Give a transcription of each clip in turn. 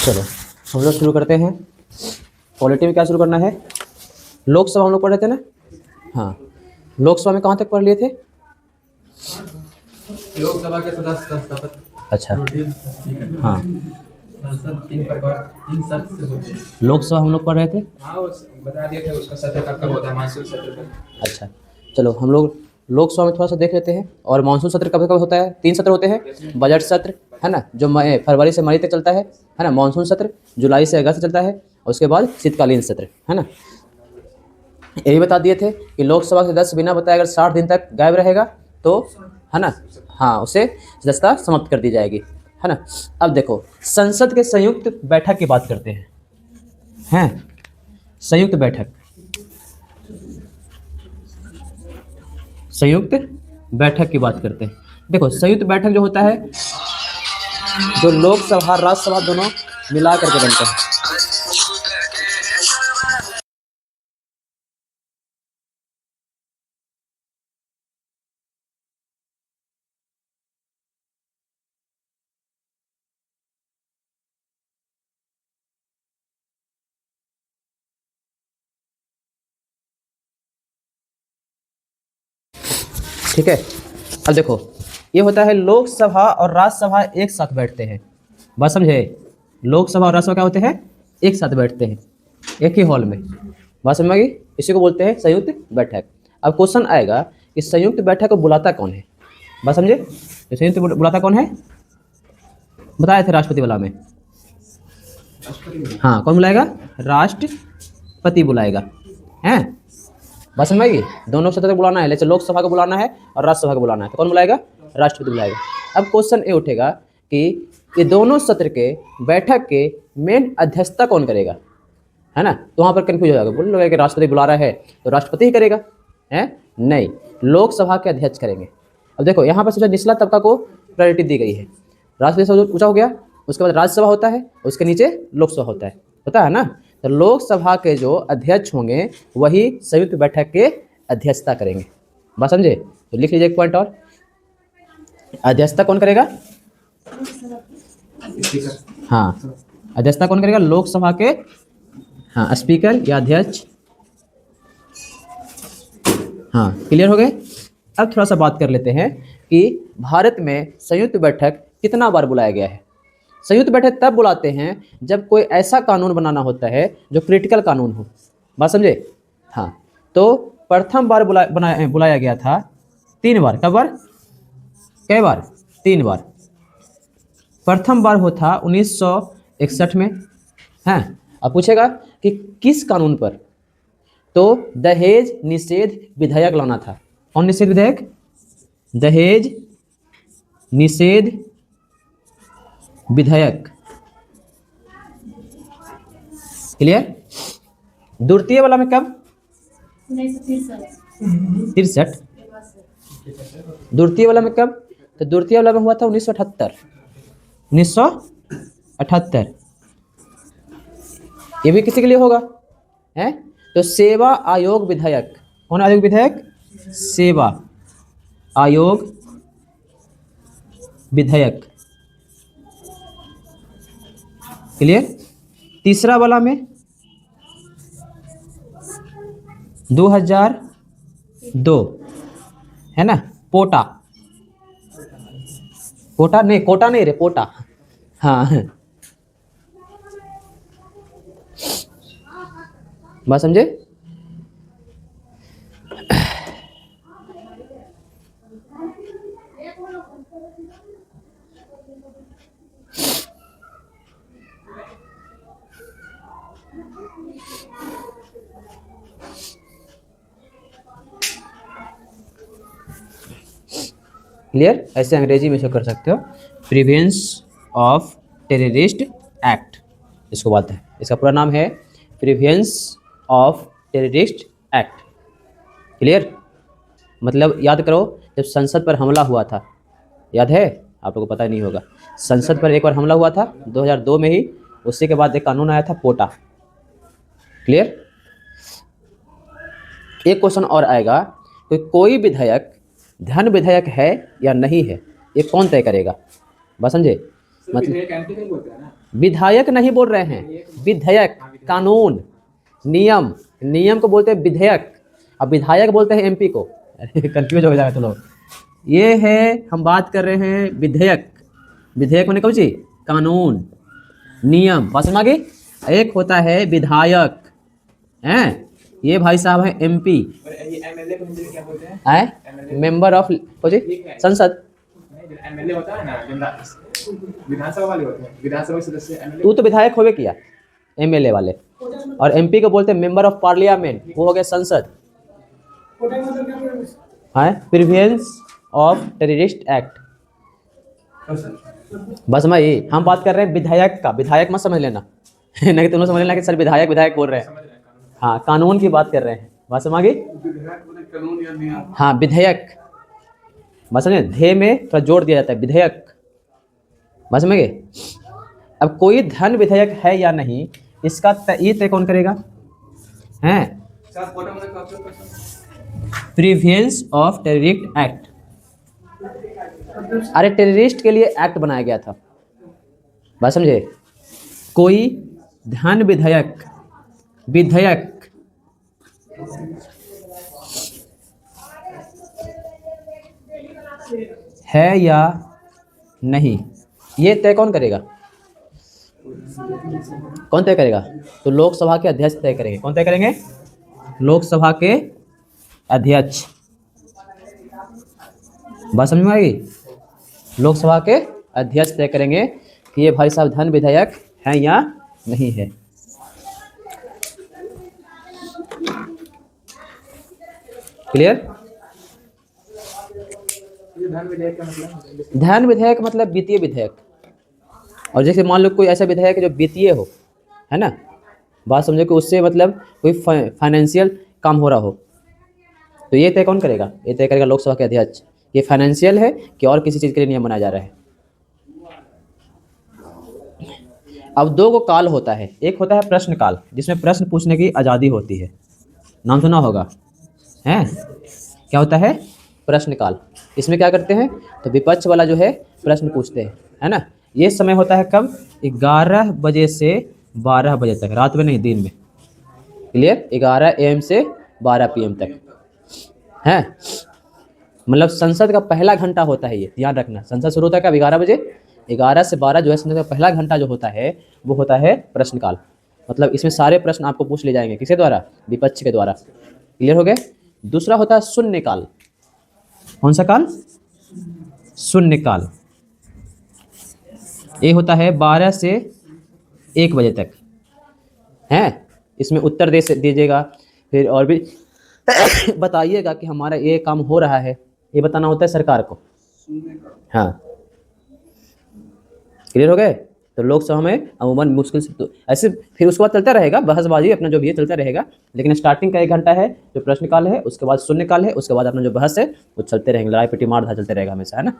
चलो हम लोग शुरू करते हैं। पॉलिटी में क्या शुरू करना है? लोकसभा हम लोग पढ़ रहे थे ना। हाँ, लोकसभा में कहाँ तक पढ़ लिए थे? लोकसभा के सदस्य संस्थापक। अच्छा, हाँ, संसद 3 प्रकार 3 सत्र से होते हैं। लोकसभा हम लोग पढ़ रहे थे। हाँ, बता दिए थे उसका सत्र कब होता है, मानसून सत्र का। अच्छा, चलो हम लोग लोकसभा में थोड़ा सा देख लेते हैं। और मानसून सत्र कब कब होता है? 3 सत्र होते हैं। बजट सत्र है ना, जो फरवरी से मई तक चलता है ना। मानसून सत्र जुलाई से अगस्त चलता है। और उसके बाद शीतकालीन सत्र है ना। यही बता दिए थे कि लोकसभा के सदस्य बिना बताए अगर 60 दिन तक गायब रहेगा तो है ना, हाँ, उसे सदस्यता समाप्त कर दी जाएगी है ना। अब देखो, संसद के संयुक्त बैठक की बात करते हैं। संयुक्त बैठक, संयुक्त बैठक की बात करते हैं। देखो, संयुक्त बैठक जो होता है, जो लोकसभा राज्यसभा दोनों मिला करके बनते हैं। ठीक है, अब देखो, ये होता है लोकसभा और राज्यसभा एक साथ बैठते हैं। बात समझे? लोकसभा और राज्यसभा क्या होते हैं? एक साथ बैठते हैं, एक ही हॉल में। बात समझ में आ गई? इसी को बोलते हैं संयुक्त बैठक। अब क्वेश्चन आएगा कि संयुक्त बैठक को बुलाता कौन है? बात समझे? तो संयुक्त बुलाता कौन है? बताए थे राष्ट्रपति वाला में। हाँ, कौन बुलाएगा? राष्ट्रपति बुलाएगा हैं। बात समझ में आएगी? दोनों सदस्य को बुलाना है, जैसे लोकसभा को बुलाना है और राज्यसभा को बुलाना है, तो कौन बुलाएगा? राष्ट्रपति बुलाएगा। अब क्वेश्चन ये उठेगा कि ये दोनों सत्र के बैठक के मेन अध्यक्षता कौन करेगा, है ना। तो वहाँ पर कन्फ्यूज हो जाएगा, बोल लोगे कि राष्ट्रपति बुला रहा है तो राष्ट्रपति ही करेगा, है नहीं, लोकसभा के अध्यक्ष करेंगे। अब देखो, यहाँ पर सबसे निचला तबका को प्रायोरिटी दी गई है। राष्ट्रपति सबसे ऊंचा हो गया, उसके बाद राज्यसभा होता है, उसके नीचे लोकसभा होता है ना। तो लोकसभा के जो अध्यक्ष होंगे वही संयुक्त बैठक के अध्यक्षता करेंगे। बात समझे? तो लिख लीजिए एक पॉइंट और, अध्यक्षता कौन करेगा? हाँ, अध्यक्षता कौन करेगा? लोकसभा के, हाँ, स्पीकर या अध्यक्ष। हाँ, क्लियर हो गए? अब थोड़ा सा बात कर लेते हैं कि भारत में संयुक्त बैठक कितना बार बुलाया गया है। संयुक्त बैठक तब बुलाते हैं जब कोई ऐसा कानून बनाना होता है जो क्रिटिकल कानून हो। बात समझे? हाँ, तो प्रथम बार बुलाया गया था 3 बार। कब बार? कई बार? 3 बार। प्रथम बार हो था 1961 में। हैं, अब पूछेगा कि किस कानून पर? तो दहेज निषेध विधेयक लाना था। कौन निषेध विधेयक? दहेज निषेध विधेयक। क्लियर? द्वितीय वाला में कब? 63। द्वितीय वाला में कब? तो द्वितीय वाला में हुआ था 1978। 1978। ये भी किसी के लिए होगा, है? तो सेवा आयोग विधेयक। कौन आयोग विधेयक? सेवा आयोग विधेयक। क्लियर? तीसरा वाला में 2002, है ना, पोटा नहीं, कोटा नहीं रे, पोटा। हाँ, बात समझे? क्लियर? ऐसे अंग्रेजी में शो कर सकते हो, प्रिवेंस ऑफ टेररिस्ट एक्ट, इसको बात है। इसका पूरा नाम है प्रिवेंस ऑफ टेररिस्ट एक्ट। क्लियर? मतलब याद करो, जब संसद पर हमला हुआ था, याद है? आप लोगों को पता नहीं होगा, संसद पर एक बार हमला हुआ था 2002 में ही। उसी के बाद एक कानून आया था, पोटा। क्लियर? एक क्वेश्चन और आएगा कि कोई विधेयक धन विधेयक है या नहीं है, ये कौन तय करेगा? बात समझे? मतलब विधेयक एमपी नहीं बोलते हैं ना। विधायक नहीं बोल रहे हैं, विधेयक, कानून, नियम, नियम को बोलते हैं विधेयक, अब विधायक बोलते हैं एमपी को। कंफ्यूज हो जाएगा तो लोग। ये है, हम बात कर रहे हैं विधेयक। विधेयक होने कौन सी, कानून, नियम, बात समझ आ गई। एक होता है विधायक, हैं, ये भाई साहब है एमपी, और ये एमएलए को हिंदी में क्या बोलते हैं? है मेंबर ऑफ संसद। एमएलए होता है ना, विधानसभा वाले होते हैं, विधानसभा के सदस्य एमएलए। तू तो विधायक होवे किया, एमएलए वाले, और एमपी को बोलते हैं मेंबर ऑफ पार्लियामेंट, वो हो गया संसद। है प्रिवेंस ऑफ टेररिस्ट एक्ट। बस मैं ये, हम बात कर रहे हैं विधायक का, विधायक मत समझ लेना। नहीं तुम लोग समझ लेना कि सर विधायक विधायक बोल रहे हैं। हाँ, कानून की बात कर रहे हैं, बात समझ गई। हाँ विधेयक, बात समझे, धे में थोड़ा जोड़ दिया जाता है, विधेयक, बात समझ गए। अब कोई धन विधेयक है या नहीं, इसका ये तय कौन करेगा, हैं, प्रिवेंस ऑफ टेररिस्ट एक्ट। अरे टेररिस्ट के लिए एक्ट बनाया गया था, बात समझे। कोई धन विधेयक, विधेयक है या नहीं, ये तय कौन करेगा, कौन तय करेगा, तो लोकसभा के अध्यक्ष तय करेंगे। कौन तय करेंगे, लोकसभा के अध्यक्ष, बात समझ में आएगी। लोकसभा के अध्यक्ष तय करेंगे कि ये भाई साहब धन विधेयक है या नहीं है। क्लियर। धन विधेयक का मतलब, धन विधेयक मतलब वित्तीय विधेयक। और जैसे मान लो कोई ऐसा विधेयक है जो वित्तीय हो, है ना, बात समझो कि उससे मतलब कोई फाइनेंशियल काम हो रहा हो, तो ये तय कौन करेगा, ये तय करेगा लोकसभा के अध्यक्ष। ये फाइनेंशियल है कि और किसी चीज़ के लिए नियम बनाया जा रहा है। अब दो को काल होता है, एक होता है प्रश्न काल, जिसमें प्रश्न पूछने की आज़ादी होती है, नाम सुना होगा, हैं, क्या होता है, प्रश्न काल। इसमें क्या करते हैं, तो विपक्ष वाला जो है प्रश्न पूछते हैं, है ना। ये समय होता है कब, 11 बजे से 12 बजे तक, रात में नहीं, दिन में। क्लियर, 11 AM से 12 PM तक, है, मतलब संसद का पहला घंटा होता है ये, ध्यान रखना। संसद शुरू होता है कब, 11 बजे, 11 से 12 जो है संसद का पहला घंटा जो होता है वो होता है प्रश्नकाल। मतलब इसमें सारे प्रश्न आपको पूछ ले जाएंगे, किसके द्वारा, विपक्ष के द्वारा। क्लियर हो गए। दूसरा होता है शून्यकाल। कौन सा काल, शून्यकाल। ये होता है 12 से 1 बजे तक, हैं। इसमें उत्तर दीजिएगा, फिर और भी बताइएगा कि हमारा ये काम हो रहा है, ये बताना होता है सरकार को। हाँ, क्लियर हो गए। तो लोकसभा में अमूमन मुश्किल से तो ऐसे, फिर उसके बाद चलता रहेगा बहसबाजी, अपना जो भी है चलता रहेगा, लेकिन स्टार्टिंग का 1 घंटा है जो प्रश्नकाल है, उसके बाद शून्यकाल है, उसके बाद अपना जो बहस है वो चलते रहेंगे, लड़ाई पिटी मार धाड़ चलते रहेगा हमेशा, है ना।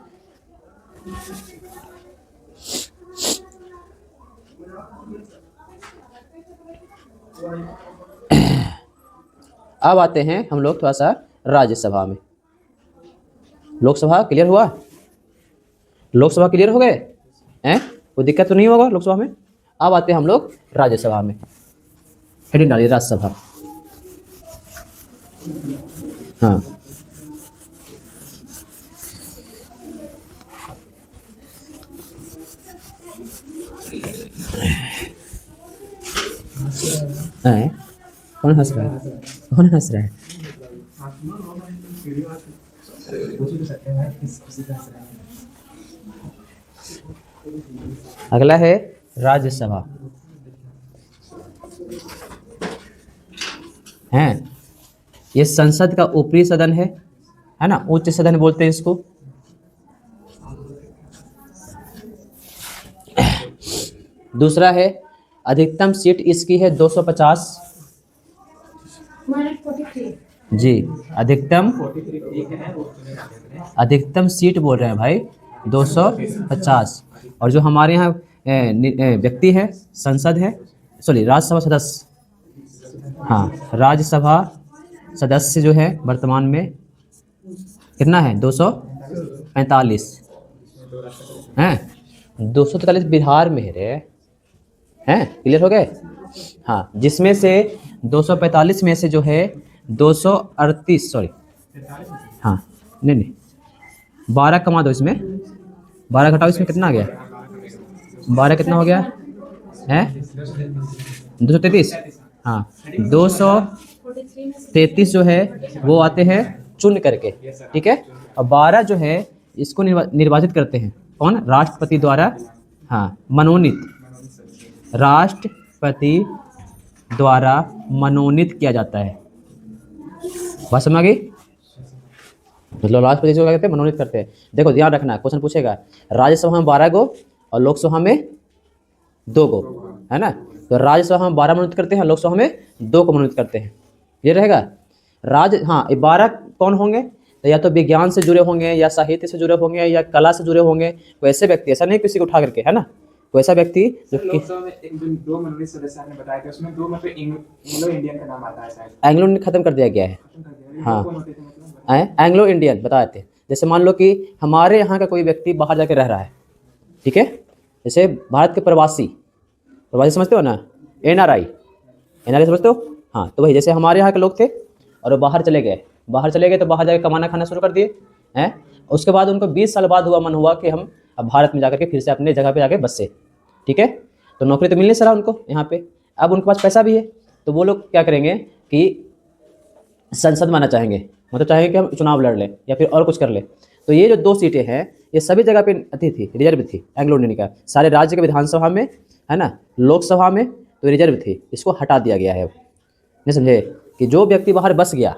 अब आते हैं हम लोग थोड़ा सा राज्यसभा में। लोकसभा क्लियर हुआ, लोकसभा क्लियर हो गए हैं, कोई दिक्कत तो नहीं होगा लोकसभा में। अब आते हैं हम लोग राज्यसभा में। हेडिंग डालिए राज्यसभा। हाँ, हैं? कौन हंस रहा है, कौन हंस रहा है। अगला है राज्यसभा, हैं। ये संसद का ऊपरी सदन है ना, उच्च सदन बोलते हैं इसको। दूसरा है अधिकतम सीट इसकी है 250 जी, अधिकतम सीट बोल रहे हैं भाई 250। और जो हमारे यहाँ व्यक्ति है, संसद है, सॉरी राज्यसभा सदस्य, हाँ राज्यसभा सदस्य जो है वर्तमान में कितना है 245 हैं। 243 बिहार में है रे, हैं क्लियर हो गए। हाँ, जिसमें से 245 में से जो है 238, सॉरी हाँ नहीं नहीं 12 कमा दो इसमें, 12 घटाओ इसमें कितना आ गया, 12 कितना हो गया है 233। हाँ 233 जो है वो आते हैं चुन करके, ठीक है। और 12 जो है इसको निर्वाचित करते हैं, कौन, राष्ट्रपति द्वारा, हाँ मनोनीत, राष्ट्रपति द्वारा मनोनीत किया जाता है। बात समझ आ गई, मतलब राष्ट्रपति जो क्या करते हैं, मनोनीत करते हैं। देखो ध्यान रखना, क्वेश्चन पूछेगा राज्यसभा में 12 गो और लोकसभा में 2 गो, है ना। तो राज्यसभा में 12 मनोनीत करते हैं, लोकसभा में 2 को मनोनीत करते हैं, ये रहेगा। हाँ 12 कौन होंगे, तो या तो विज्ञान से जुड़े होंगे, या साहित्य से जुड़े होंगे, या कला से जुड़े होंगे, कोई ऐसे व्यक्ति, ऐसा नहीं किसी को उठा करके, है ना, कोई ऐसा व्यक्ति जो लोकसभा में एक 2 मनोनीत सदस्य आपने बताया था, उसमें 2 मतलब एंग्लो इंडियन का नाम आता है शायद। एंग्लो इंडियन खत्म कर दिया गया है, हाँ कौन होते थे मतलब? एंग्लो इंडियन बताए थे। जैसे मान लो कि हमारे यहाँ का कोई व्यक्ति बाहर जाके रह रहा है, ठीक है, जैसे भारत के प्रवासी समझते हो ना, NRI समझते हो, हाँ। तो वही जैसे हमारे यहाँ के लोग थे और वो बाहर चले गए तो बाहर जाके कमाना खाना शुरू कर दिए हैं। उसके बाद उनको 20 साल बाद मन हुआ कि हम अब भारत में जाकर के फिर से अपने जगह पे जाके बसे, ठीक है। तो नौकरी तो मिल नहीं सका उनको यहाँ पे, अब उनके पास पैसा भी है, तो वो लोग क्या करेंगे कि संसद में आना चाहेंगे, मतलब चाहेंगे कि हम चुनाव लड़ लें या फिर और कुछ कर लें। तो ये जो 2 सीटें हैं ये सभी जगह पे अति थी, रिजर्व थी एंग्लो इंडियन का, सारे राज्य के विधानसभा में, है ना, लोकसभा में तो रिजर्व थी, इसको हटा दिया गया है। नहीं समझे कि जो व्यक्ति बाहर बस गया,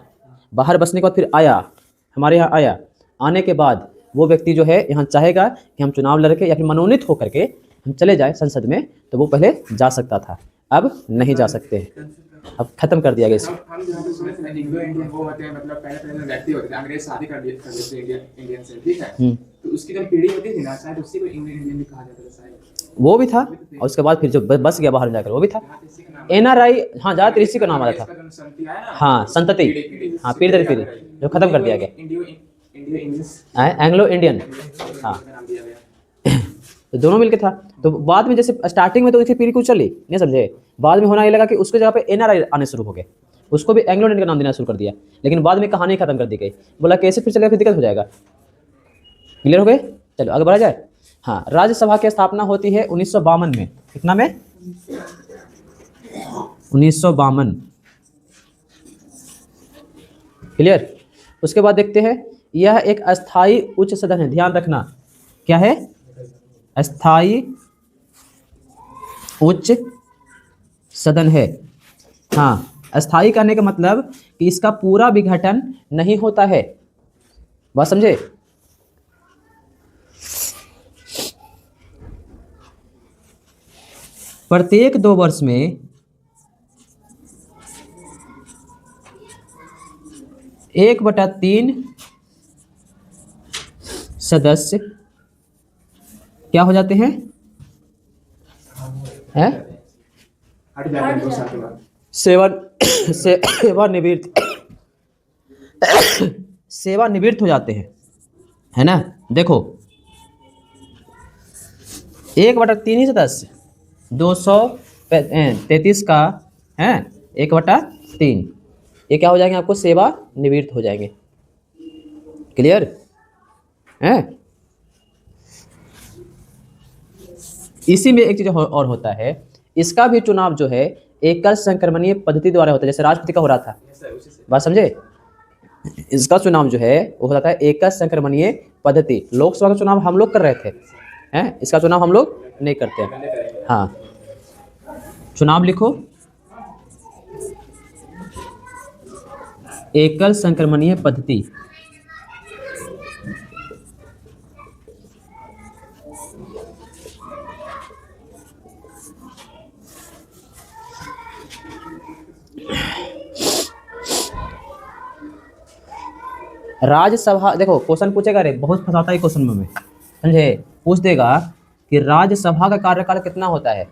बाहर बसने के बाद फिर आया, हमारे यहाँ आया, आने के बाद वो व्यक्ति जो है यहाँ चाहेगा कि हम चुनाव लड़के या फिर मनोनीत होकर के हम चले जाए संसद में, तो वो पहले जा सकता था, अब नहीं जा सकते हैं, अब खत्म कर दिया गया इसको। हम जहाँ पे सुने थे ना, इंग्लो इंडियन वो होते हैं, मतलब पहले व्यक्ति होते थे, अंग्रेज शादी कर देते थे इंडियन से, ठीक है। तो उसकी जब पीढ़ी होती थी ना, शायद उसी को इंग्लो इंडियन भी कहा जाता था शायद, वो भी था। और उसके बाद फिर जो बस गया बाहर जाकर वो भी था NRI, हाँ ज़्यादातर इसी का नाम आता था, हाँ संतति, हाँ पीढ़ी दर पीढ़ी, जो खत्म कर दिया गया एंग्लो इंडियन, हाँ तो दोनों मिलके था। तो बाद में जैसे स्टार्टिंग में तो देखिए पीढ़ी कुछ चली, नहीं समझे, बाद में होना ये लगा कि उसके जगह पे NRI आने शुरू हो गए, उसको भी एंग्लो इंडियन का नाम देना शुरू कर दिया, लेकिन बाद में कहानी खत्म कर दी गई, बोला कैसे फिर चलेगा, फिर दिक्कत हो जाएगा। क्लियर हो गए, चलो आगे बढ़ा जाए। हाँ, राज्यसभा की स्थापना होती है 1952 में, कितना में, 1952, क्लियर। उसके बाद देखते हैं, यह एक अस्थाई उच्च सदन है, ध्यान रखना क्या है, अस्थाई उच्च सदन है। हाँ, अस्थाई कहने का मतलब कि इसका पूरा विघटन नहीं होता है, बात समझे। प्रत्येक 2 वर्ष में 1/3 सदस्य क्या हो जाते हैं, हैं हट जाते हैं 2 साल के बाद, सेवानिवृत्त हो जाते हैं, है ना। देखो 1/3 ही सदस्य 233 का है 1/3, ये क्या हो जाएंगे, आपको सेवानिवृत्त हो जाएंगे, क्लियर है। इसी में एक चीज और होता है, इसका भी चुनाव जो है एकल संक्रमणीय पद्धति द्वारा होता है, जैसे राष्ट्रपति का हो रहा था, बात समझे। इसका चुनाव जो है वो होता है एकल संक्रमणीय पद्धति। लोकसभा का चुनाव हम लोग कर रहे थे, हैं, इसका चुनाव हम लोग नहीं करते हैं। हाँ, चुनाव लिखो, एकल संक्रमणीय पद्धति, राज्यसभा, देखो क्वेश्चन पूछेगा रे, बहुत फंसाता है क्वेश्चन में, समझे, पूछ देगा कि राज्यसभा का कार्यकाल कितना होता है,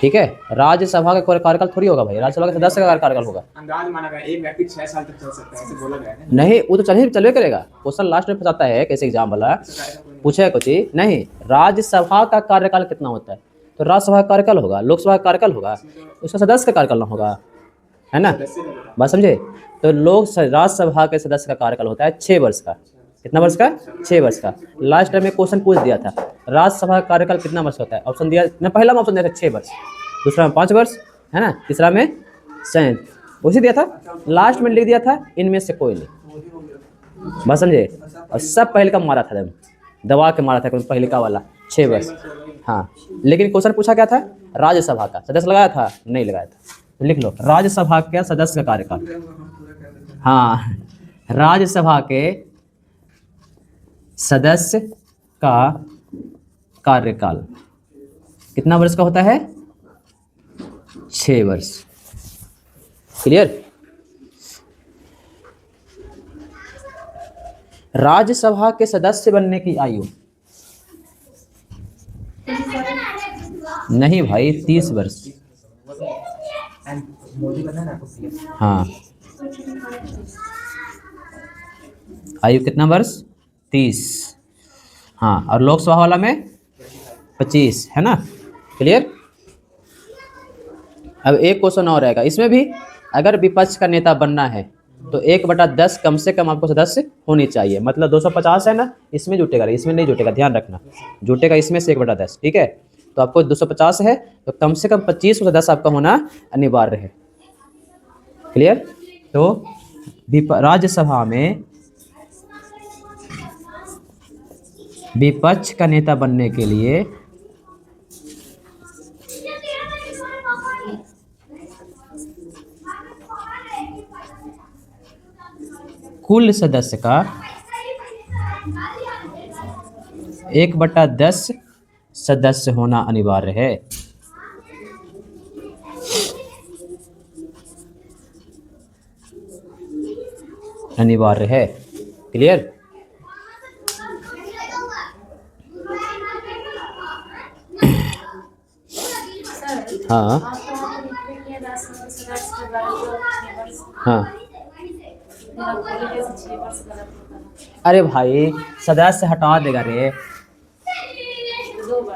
ठीक है। राज्यसभा का कार्यकाल थोड़ी होगा भाई, राज्यसभा का सदस्य का कार्यकाल होगा, अंदाज माना गया एक व्यक्ति 6 साल तक चल सकता है, ऐसे बोला गया है। नहीं वो तो चलवे करेगा, क्वेश्चन लास्ट में फंसाता है कैसे एग्जाम वाला। पूछा है कुछ ही नहीं। राज्यसभा का कार्यकाल कितना होता है? तो राज्यसभा का कार्यकाल होगा, लोकसभा का कार्यकाल होगा, उसका सदस्य का कार्यकाल ना होगा, है ना? बात समझे? तो राज्यसभा के सदस्य का कार्यकाल होता है 6 वर्ष का। कितना वर्ष का? 6 वर्ष का। लास्ट टाइम में क्वेश्चन पूछ दिया था, राज्यसभा का कार्यकाल कितना वर्ष होता है? ऑप्शन दिया ना, पहला में ऑप्शन दिया था 6 वर्ष, दूसरा में 5 वर्ष, है ना, तीसरा में 7, उसी दिया था। लास्ट में लिख दिया था इनमें से कोई नहीं। बस समझे? और सब पहले का मारा था, दबा के मारा था पहले का वाला 6 वर्ष। हाँ, लेकिन क्वेश्चन पूछा क्या था? राज्यसभा का सदस्य लगाया था? नहीं लगाया था। तो लिख लो राज्यसभा के सदस्य का कार्यकाल। हाँ, राज्यसभा के सदस्य का कार्यकाल कितना वर्ष का होता है? 6 वर्ष। क्लियर? राज्यसभा के सदस्य बनने की आयु नहीं भाई, 30 वर्ष। हाँ, आयु कितना वर्ष? 30। हाँ, और लोकसभा वाला में 25, है ना? क्लियर? अब एक क्वेश्चन और रहेगा इसमें भी, अगर विपक्ष का नेता बनना है तो 1/10 कम से कम आपको सदस्य होनी चाहिए। मतलब 250 है ना, इसमें जुटेगा, इसमें नहीं जुटेगा, ध्यान रखना, जुटेगा इसमें से 1/10। ठीक है? तो आपको 250 है तो कम से कम 25 सदस्य आपका होना अनिवार्य है। क्लियर? तो राज्यसभा में विपक्ष का नेता बनने के लिए कुल सदस्य का 1/10 सदस्य होना अनिवार्य है। अनिवार्य है। क्लियर? हाँ हाँ, अरे भाई सदस्य हटा देगा रे।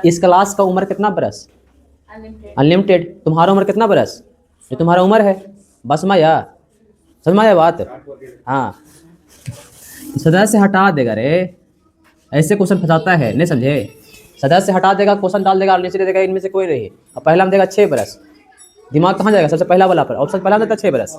इस क्लास का उम्र कितना बरस? अनलिमिटेड। तुम्हारा उम्र कितना बरस? ये तुम्हारा उम्र है। बस माया, समझ में आया बात? हाँ, सदस्य हटा देगा रे। ऐसे क्वेश्चन फंसाता है, नहीं समझे? सदस्य हटा देगा, क्वेश्चन डाल देगा, नीचे दे देगा इनमें से कोई नहीं। और पहला में देगा 6 बरस। दिमाग कहाँ जाएगा? सबसे पहला वाला पर ऑप्शन पहला में देता 6 बरस।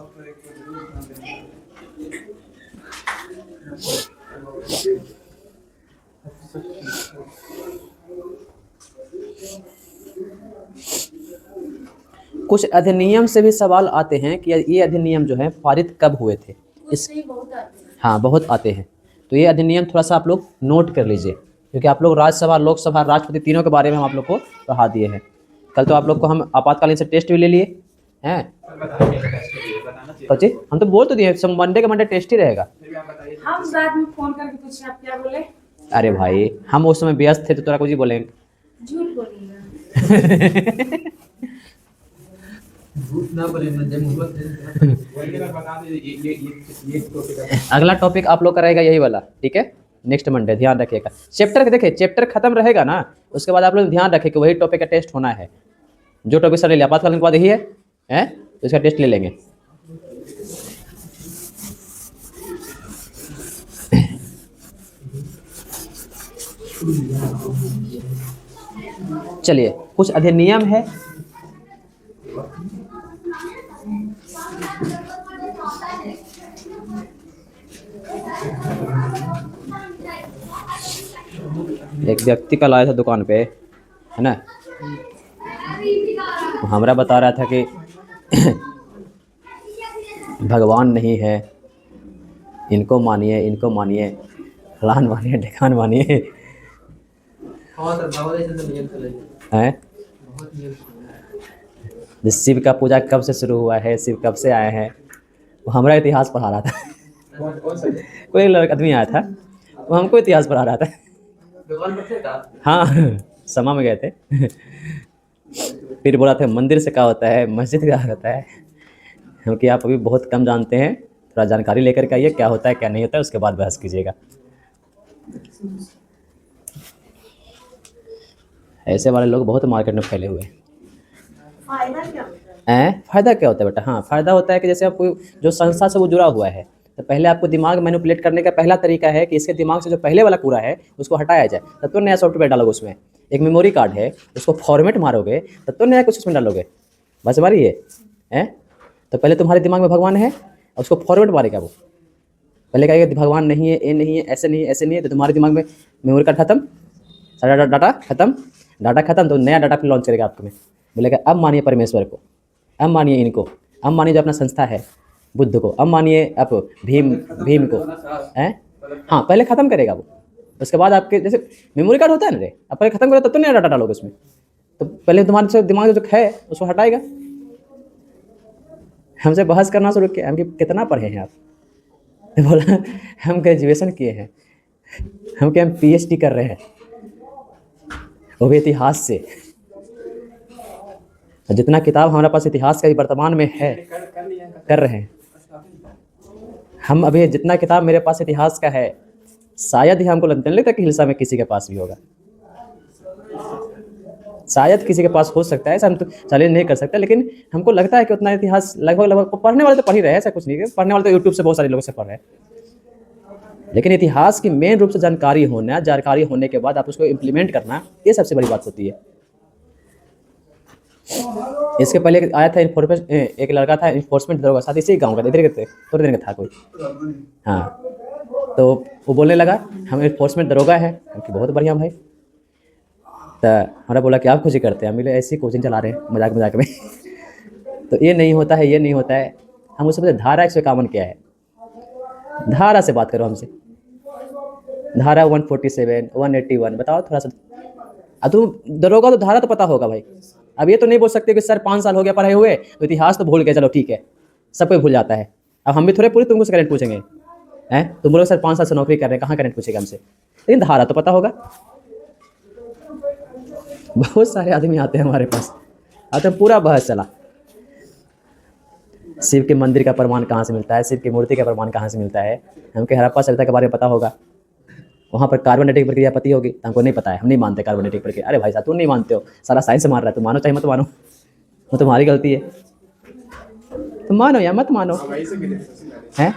कुछ अधिनियम से भी सवाल आते हैं कि ये अधिनियम जो है पारित कब हुए थे। इस हाँ, बहुत आते हैं। तो ये अधिनियम थोड़ा सा आप लोग नोट कर लीजिए, क्योंकि आप लोग राज्यसभा, लोकसभा, राष्ट्रपति तीनों के बारे में हम आप लोग को पढ़ा दिए हैं। कल तो आप लोग को हम आपातकालीन से टेस्ट भी ले लिए हैं। बच्चे हम तो बोल तो दिए, मंडे के मंडे टेस्ट ही रहेगा। हम बाद में फोन करके पूछे आप क्या बोले? अरे भाई हम उस समय व्यस्त थे तो तोरा कुछ ही बोलेंगे। झूठ बोलिएगा। झूठ ना बोले ना, जब हिम्मत है। अगला टॉपिक आप लोग का रहेगा यही वाला, ठीक है? नेक्स्ट मंडे ध्यान रखिएगा। चैप्टर देखिए, चैप्टर खत्म रहेगा ना, उसके बाद आप लोग ध्यान रखें कि वही टॉपिक का टेस्ट होना है। जो टॉपिक सर ले लिया आपातकालीन के बाद यही है तो इसका टेस्ट ले लेंगे। चलिए, कुछ अधिनियम है एक व्यक्ति कल आया था दुकान पे, है ना, हमरा बता रहा था कि भगवान नहीं है, इनको मानिए, इनको मानिए, फलान मानिए, ढेकान मानिए। हैं? शिव का पूजा कब से शुरू हुआ है, शिव कब से आए हैं, वो हमारा इतिहास पढ़ा रहा था। कोई लड़का आदमी आया था, वो हमको इतिहास पढ़ा रहा था। हाँ, समा में गए थे। फिर बोला था मंदिर से क्या होता है, मस्जिद क्या होता है, क्योंकि आप अभी बहुत कम जानते हैं, थोड़ा जानकारी लेकर के आइए क्या होता है क्या नहीं होता है, उसके बाद बहस कीजिएगा। ऐसे वाले लोग बहुत मार्केट में फैले हुए हैं। फायदा क्या होता है? फ़ायदा क्या होता है बेटा? हाँ, फ़ायदा होता है कि जैसे आपको जो संस्था से वो जुड़ा हुआ है, तो पहले आपको दिमाग मैनिपुलेट करने का पहला तरीका है कि इसके दिमाग से जो पहले वाला कूड़ा है उसको हटाया जाए, तब तो नया सॉफ्टवेयर डालोगे उसमें। एक मेमोरी कार्ड है, उसको फॉर्मेट मारोगे तब तो नया कुछ उसमें डालोगे। बस हमारी ये है। तो पहले तुम्हारे दिमाग में भगवान है और उसको फॉर्मेट मारेगा वो। पहले कहेगा भगवान नहीं है, ये नहीं है, ऐसे नहीं है, ऐसे नहीं है, तो तुम्हारे दिमाग में मेमोरी कार्ड खत्म, सारा डाटा खत्म, तो नया डाटा फिर लॉन्च करेगा आपको में। बोलेगा अब मानिए परमेश्वर को, अब मानिए इनको, अब मानिए जो अपना संस्था है बुद्ध को, अब मानिए आप भीम को हैं। हाँ, पहले ख़त्म करेगा वो। उसके बाद आपके जैसे मेमोरी कार्ड होता है ना रे, आप पहले ख़त्म करो तब तो नया डाटा डालोगे उसमें। तो पहले तुम्हारे से दिमाग जो है उसको हटाएगा। हमसे बहस करना शुरू किया, हम कि कितना पढ़े हैं आप? बोला हम ग्रेजुएशन किए हैं, हम PhD कर रहे हैं, वो भी इतिहास से। जितना किताब हमारे पास इतिहास का वर्तमान में है कर रहे हैं हम। अभी जितना किताब मेरे पास इतिहास का है शायद ही हमको नहीं लगता कि हिलसा में किसी के पास भी होगा। शायद किसी के पास हो सकता है, ऐसा हम तो चैलेंज नहीं कर सकते, लेकिन हमको लगता है कि उतना इतिहास लगभग पढ़ने वाले तो पढ़ ही रहे हैं। ऐसा कुछ नहीं है, पढ़ने वाले तो यूट्यूब से बहुत सारे लोगों से पढ़ रहे हैं, लेकिन इतिहास की मेन रूप से जानकारी होने के बाद आप उसको इम्प्लीमेंट करना, ये सबसे बड़ी बात होती है। इसके पहले आया था एक लड़का था इन्फोर्समेंट दरोगा, साथ इसी गांव का, इधर के थोड़े दिन का था कोई। हाँ, तो वो बोलने लगा हम इन्फोर्समेंट दरोगा है, क्योंकि बहुत बढ़िया भाई। तो हमारा बोला कि आप कुछ ही करते हैं? हम बोले ऐसी कोचिंग चला रहे हैं मजाक में। तो ये नहीं होता है, ये नहीं होता है। हम उससे बोले धारा 151 क्या है? धारा से बात करो हमसे। धारा 147, 181 बताओ थोड़ा सा। अब तुम दरोगा तो धारा तो पता होगा भाई। अब ये तो नहीं बोल सकते कि सर 5 साल हो गया पढ़ाए हुए तो इतिहास तो भूल गए, चलो ठीक है, सब कोई भूल जाता है। अब हम भी थोड़े पूरे तुमको से करंट पूछेंगे हैं? तुम बोलो सर 5 साल से नौकरी कर रहे हैं, कहाँ करंट पूछेगा हमसे? लेकिन धारा तो पता होगा। बहुत सारे आदमी आते हैं हमारे पास, आते हैं, पूरा बहस चला। शिव के मंदिर का प्रमाण कहाँ से मिलता है, शिव की मूर्ति का प्रमाण कहाँ से मिलता है? हमको हड़प्पा सभ्यता के बारे में पता होगा, वहाँ पर कार्बन डेटिंग प्रक्रिया पति होगी, तो हमको नहीं पता है, हम नहीं मानते कार्बन डेटिंग प्रक्रिया। अरे भाई साहब, तुम नहीं मानते हो, सारा साइंस मार रहा है, तुम मानो चाहे मत मानो, वो तुम्हारी गलती है। तुम मानो या मत मानो हैं।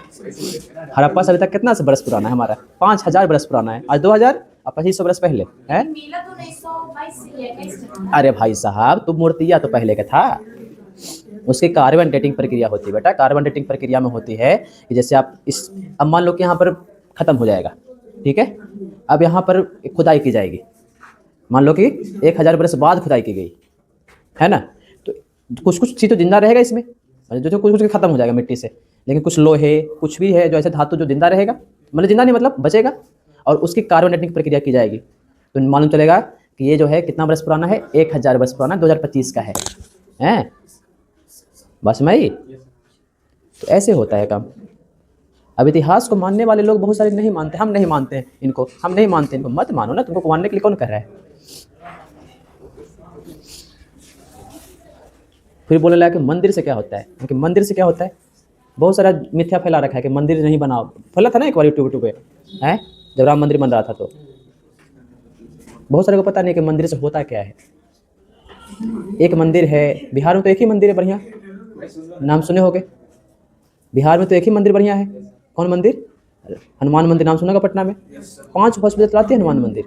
हड़प्पा सभ्यता कितना से बरस पुराना है हमारा? 5000 बरस पुराना है। आज 2000 और 2500 बरस पहले है। मेला तो 1922 से है, 21 से। अरे भाई साहब, तुम मूर्तियाँ तो पहले का था। उसकी कार्बन डेटिंग प्रक्रिया होती है बेटा। कार्बन डेटिंग प्रक्रिया में होती है कि जैसे आप इस, अब मान लो कि यहाँ पर ख़त्म हो जाएगा, ठीक है, अब यहाँ पर खुदाई की जाएगी, मान लो कि 1000 बरस बाद खुदाई की गई है ना, तो कुछ चीज़ तो जिंदा रहेगा इसमें, जो कुछ खत्म हो जाएगा मिट्टी से, लेकिन कुछ लोहे कुछ भी है जो ऐसे धातु जो जिंदा रहेगा, मतलब जिंदा नहीं मतलब बचेगा, और उसकी कार्बन डेटिंग प्रक्रिया की जाएगी। तो मालूम चलेगा कि ये जो है कितना बरस पुराना है, 1000 बरस पुराना, 2025 का है बस में। तो ऐसे होता है काम। अब इतिहास को मानने वाले लोग बहुत सारे नहीं मानते, हम नहीं मानते हैं इनको, हम नहीं मानते इनको। मत मानो ना, तुमको मानने के लिए कौन कर रहा है? फिर बोलने लगा कि मंदिर से क्या होता है, क्योंकि मंदिर से क्या होता है, बहुत सारा मिथ्या फैला रखा है कि मंदिर नहीं बनाओ। फैला था ना एक बार यूट्यूब पे है, जब राम मंदिर बन रहा था, तो बहुत सारे को पता नहीं कि मंदिर से होता क्या है। एक मंदिर है बिहार में, तो एक ही मंदिर है बढ़िया, नाम सुने होगे। बिहार में तो एक ही मंदिर बढ़िया है। कौन मंदिर? हनुमान मंदिर, नाम सुना होगा पटना में। 5 हॉस्पिटल चलाते हैं हनुमान मंदिर।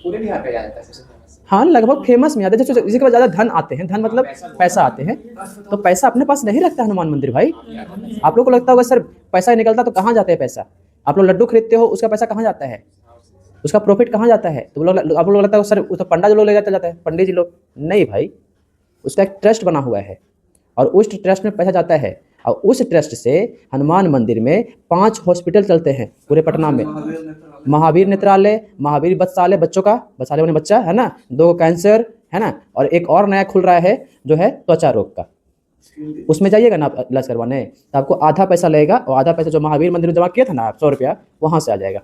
पूरे बिहार का याद है। हाँ, लगभग फेमस में आते हैं, जिसके पास ज़्यादा धन आते हैं, धन मतलब पैसा आते हैं, तो पैसा अपने पास नहीं रखता हनुमान मंदिर भाई। आप लोग को लगता होगा सर पैसा निकलता तो कहाँ जाते हैं पैसा? आप लोग लड्डू खरीदते हो, उसका पैसा कहाँ जाता है? उसका प्रॉफिट कहाँ जाता है? तो आप लोग लगता है सर वो तो पंडा जो लोग ले जाता है, पंडित जी लोग। नहीं भाई, उसका एक ट्रस्ट बना हुआ है और उस ट्रस्ट में पैसा जाता है, और उस ट्रस्ट से हनुमान मंदिर में 5 हॉस्पिटल चलते हैं पूरे पटना में। महावीर नेत्रालय, महावीर वत्सालय, बच्चों का, वत्सालय मैंने बच्चा है ना, 2 कैंसर है ना, और एक और नया खुल रहा है जो है त्वचा रोग का। उसमें जाइएगा ना आप इलाज करवाने, तो आपको आधा पैसा लगेगा, और आधा पैसा जो महावीर मंदिर में जमा किया था ना आप 100 रुपया, वहाँ से आ जाएगा।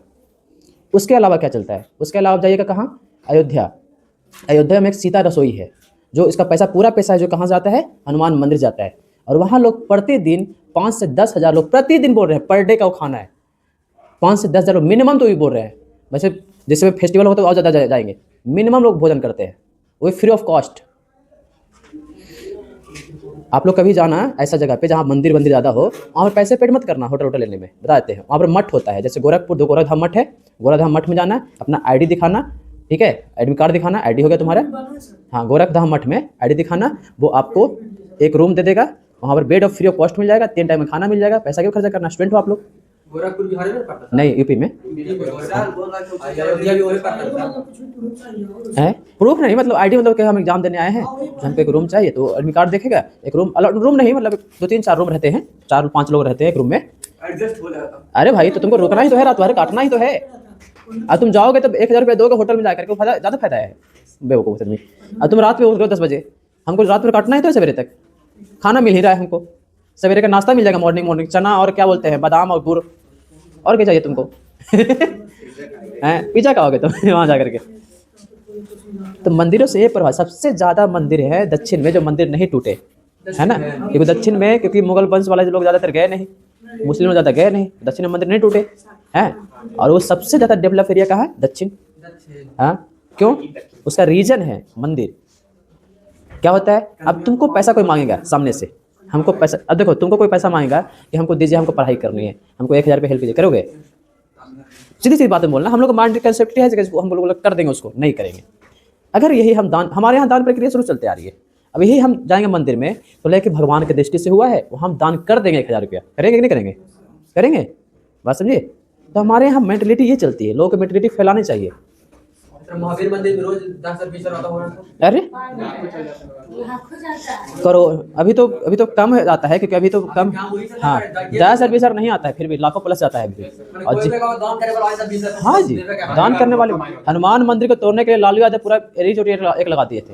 उसके अलावा क्या चलता है? उसके अलावा आप जाइएगा कहाँ? अयोध्या। अयोध्या में एक सीता रसोई है, जो इसका पैसा पूरा पैसा है जो कहाँ जाता है? हनुमान मंदिर जाता है। और वहाँ लोग प्रतिदिन 5 से 10 हज़ार लोग प्रतिदिन बोल रहे हैं, पर डे का वो खाना है। 5 से 10 हज़ार लोग मिनिमम तो भी बोल रहे हैं। वैसे जैसे फेस्टिवल हो तो और ज़्यादा जाएंगे। मिनिमम लोग भोजन करते हैं, वो फ्री ऑफ कॉस्ट। आप लोग कभी जाना ऐसा जगह पे जहाँ मंदिर ज़्यादा हो, वहाँ पर पैसे पेड मत करना होटल लेने में, बता देते हैं। वहाँ पर मठ होता है, जैसे गोरखपुर दो गोरखधाम मठ है, गोरखधाम मठ में जाना है, अपना आईडी दिखाना, ठीक है, एडमिट कार्ड दिखाना, आईडी हो गया तुम्हारा। हाँ, गोरखधाम मठ में आईडी दिखाना, वो आपको एक रूम दे देगा, वहाँ पर bed of free of cost मिल जाएगा, 3 टाइम में खाना मिल जाएगा। पैसा क्यों खर्चा करना, स्टूडेंट हो आप लोग। गोरखपुर बिहार में पड़ता है? नहीं, यूपी में है। प्रूफ नहीं, मतलब आईडी, मतलब कि हम एग्जाम देने आए हैं, हमको एक रूम चाहिए, तो एडमिट कार्ड देखेगा, एक रूम, रूम नहीं मतलब 2-3-4 रूम रहते हैं, 4-5 लोग रहते हैं एक रूम में, एडजस्ट हो जाता। अरे भाई तो तुमको रुकना ही तो है, रात भर काटना ही तो है। अब तुम जाओगे तो 1000 रुपये दोगे होटल में जाकर के, फायदा ज़्यादा फायदा है बेवकूफ़ आदमी। अब तुम रात में उठ गए 10 बजे, हमको रात में काटना ही तो है, सवेरे तक खाना मिल ही रहा है हमको, सवेरे का नाश्ता मिल जाएगा, मॉर्निंग चना और क्या बोलते हैं बादाम और गुड़, और क्या चाहिए तुमको हैं, पिज्जा खाओगे तुम वहाँ जा करके। तो मंदिरों से ये प्रभाव, सबसे ज़्यादा मंदिर है दक्षिण में जो मंदिर नहीं टूटे, है ना, क्योंकि दक्षिण में, क्योंकि मुगल वंश वाले लोग ज़्यादातर गए नहीं, मुस्लिम लोग ज़्यादा गए नहीं, दक्षिण में मंदिर नहीं टूटे हैं। और वो सबसे ज़्यादा डेवलप एरिया कहाँ है, दक्षिण। हाँ, क्यों, उसका रीजन है मंदिर। क्या होता है, अब तुमको पैसा कोई मांगेगा सामने से, हमको पैसा, अब देखो तुमको कोई पैसा मांगेगा कि हमको दीजिए, हमको पढ़ाई करनी है, हमको 1000 रुपये हेल्प कीजिए, करोगे। सीधी सीधी बातें बोलना, हम लोग माइंड कंसेप्ट है कि हम लोग कर देंगे, उसको नहीं करेंगे। अगर यही हम दान, हमारे यहाँ दान प्रक्रिया शुरू चलते आ रही है, अब यही हम जाएंगे मंदिर में तो लेके भगवान के दृष्टि से हुआ है, वो हम दान कर देंगे 1000 रुपया, करेंगे कि नहीं करेंगे, करेंगे, बात समझिए। तो हमारे यहाँ मेंटलिटी ये चलती है, लोगों को मेंटलिटी फैलानी चाहिए। महावीर मंदिर में रोज 10-20 आता हो रहा था। अरे करो, अभी तो कम जाता है, क्योंकि अभी तो कम, हाँ 10-20 नहीं आता है, फिर भी लाखों प्लस जाता है अभी। और हाँ जी, दान करने वाले, हनुमान मंदिर को तोड़ने के लिए लालू यादव पूरा एरी चोटी एक लगा दिए थे।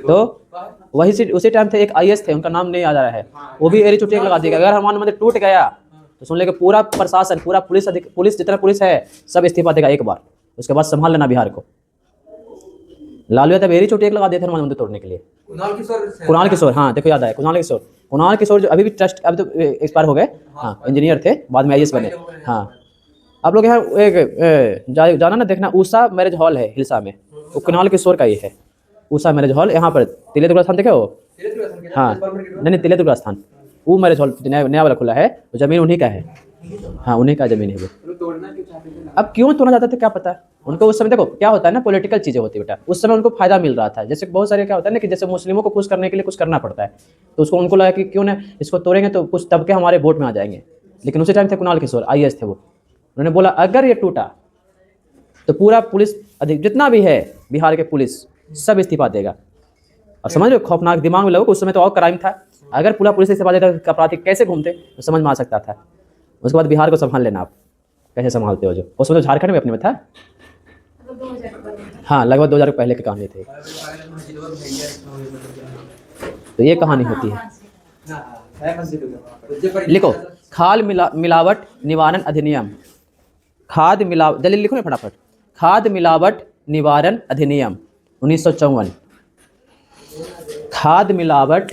तो वही उसी टाइम थे, एक IAS थे, उनका नाम नहीं याद आ रहा है, वो भी एरी चोटी एक लगा दिया। अगर हनुमान मंदिर टूट गया तो सुन लेके पूरा प्रशासन, पूरा पुलिस जितना पुलिस है सब इस्तीफा देगा एक बार, उसके बाद संभाल लेना बिहार को। लालू यादव एरी चोटी एक लगा दिए थे हनुमान मंदिर तोड़ने के लिए। कुणाल किशोर, हाँ देखो याद आया, कुणाल किशोर जो अभी भी ट्रस्ट, अभी तो एक्सपायर हो गए, हाँ इंजीनियर थे, बाद में IAS बने। हाँ, आप लोग यहाँ एक जाना ना, देखना उषा मैरिज हॉल है हिलसा में, वो कुणाल किशोर का ही है, उषा मैरिज हॉल, यहाँ पर तिले दुर्गा स्थान देखे हो। हाँ नहीं, तिले दुर्गा स्थान, वो मैरिज हॉल नया वाला खुला है, तो जमीन उन्हीं का है, हाँ उन्हीं का जमीन है वो। अब क्यों तोड़ना चाहते थे क्या पता उनको उस समय। देखो क्या होता है ना, पॉलिटिकल चीज़ें होती है बेटा, उस समय उनको फायदा मिल रहा था। जैसे बहुत सारे क्या होता है ना कि जैसे मुस्लिमों को खुश करने के लिए कुछ करना पड़ता है, तो उसको उनको लगा कि क्यों ना इसको तोड़ेंगे तो कुछ तबके हमारे वोट में आ जाएंगे। लेकिन उसी टाइम थे कुणाल किशोर, IAS थे वो, उन्होंने बोला अगर ये टूटा तो पूरा पुलिस अधिक जितना भी है बिहार के पुलिस सब इस्तीफा देगा। और समझ लो खौफनाक, दिमाग में लगो उस समय तो और क्राइम था, अगर पूरा पुलिस इस्तीफा देता तो अपराधी कैसे घूमते तो समझ में आ सकता था। उसके बाद बिहार को संभाल लेना, आप कैसे संभालते हो। जो उसमें तो झारखंड में अपने में था, हाँ लगभग 2000 पहले की कहानी थी। तो ये कहानी होती है। लिखो, खाद मिलावट निवारण अधिनियम, खाद मिलावट, जल्दी लिखो ना फटाफट, खाद मिलावट निवारण अधिनियम 1954। खाद मिलावट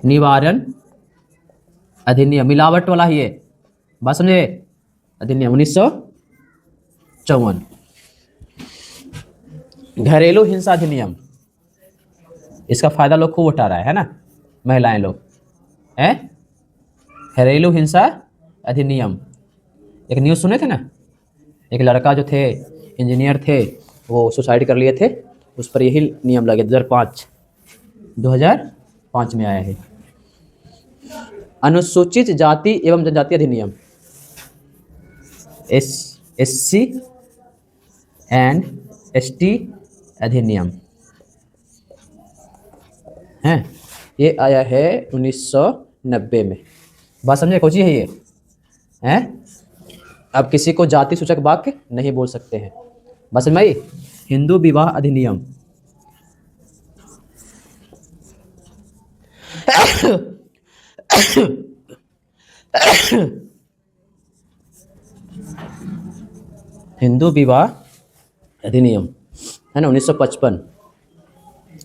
निवारण अधिनियम, मिलावट वाला ही है, बात समझे, अधिनियम 1954। घरेलू हिंसा अधिनियम, इसका फायदा लोग खूब उठा रहा है ना, महिलाएं लोग हैं। घरेलू हिंसा अधिनियम, एक न्यूज़ सुने थे ना, एक लड़का जो थे इंजीनियर थे, वो सुसाइड कर लिए थे, उस पर यही नियम लगे 2005 में आया है। अनुसूचित जाति एवं जनजाति अधिनियम, SC एंड ST अधिनियम है, ये आया है 1990 में। बात समझे, कौन सी है ये हैं। अब किसी को जाति सूचक वाक्य नहीं बोल सकते हैं, बस मैं। हिंदू विवाह अधिनियम, हिंदू विवाह अधिनियम है ना 1955।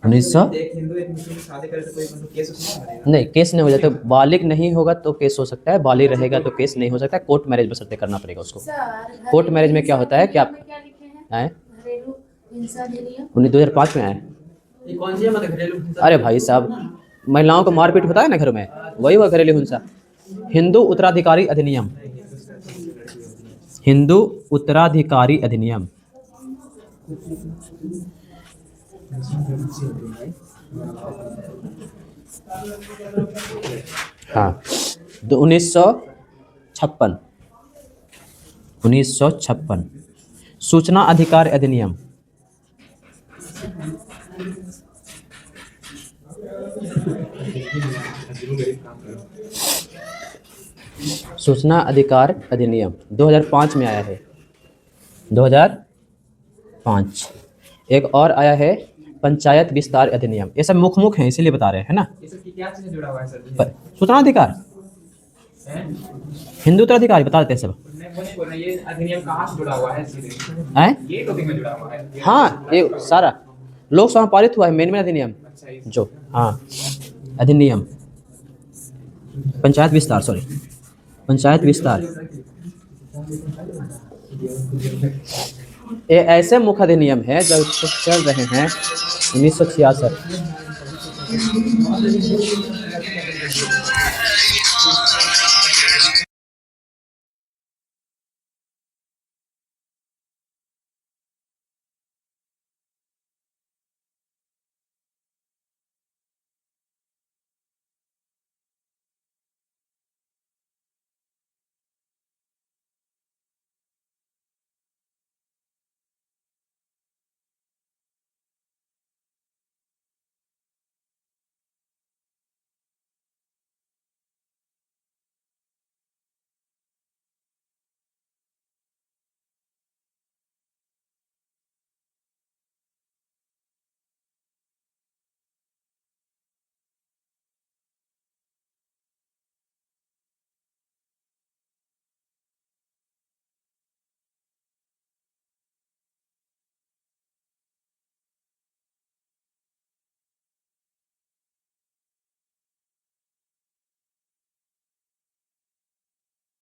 1900 एक हिंदू एक मुस्लिम की शादी करे तो कोई मतलब केस उसमें नहीं बनेगा। नहीं, केस नहीं हो जाता। बालिग नहीं होगा तो केस हो सकता है, बालिग रहेगा तो केस नहीं हो सकता है। कोर्ट मैरिज बशर्ते करना पड़ेगा उसको। सर कोर्ट मैरिज में क्या होता है कि आप क्या लिखे हैं आए घरेलू हिंसा अधिनियम 2005 में आए। ये कौन सी है मतलब घरेलू हिंसा? अरे भाई साहब, महिलाओं को मारपीट होता है ना घर में, वही हुआ घरेलू हिंसा। हिंदू उत्तराधिकारी अधिनियम, हिंदू उत्तराधिकारी अधिनियम। हाँ, 1956, 1956 सूचना अधिकार अधिनियम, सूचना अधिकार अधिनियम 2005 में आया है, 2005। एक और आया है पंचायत विस्तार अधिनियम। ये सब मुख मुख हैं, इसीलिए बता रहे हैं ना। ये सब की क्या चीज से जुड़ा हुआ है सर? सूचना अधिकार, हिंदू उत्तराधिकारी बता देते हैं सब। मैं वो नहीं बोल रहा, ये अधिनियम कहाँ से जुड़ा हुआ है सीधे? हैं? ये टॉपिक में जुड़ा हुआ है? हाँ, ये सारा लोकसभा में पारित हुआ है मेन अधिनियम अच्छा, ये जो, हाँ अधिनियम पंचायत विस्तार, सॉरी पंचायत विस्तार। ये ऐसे मुख्य अधिनियम है जो चल रहे हैं 1966।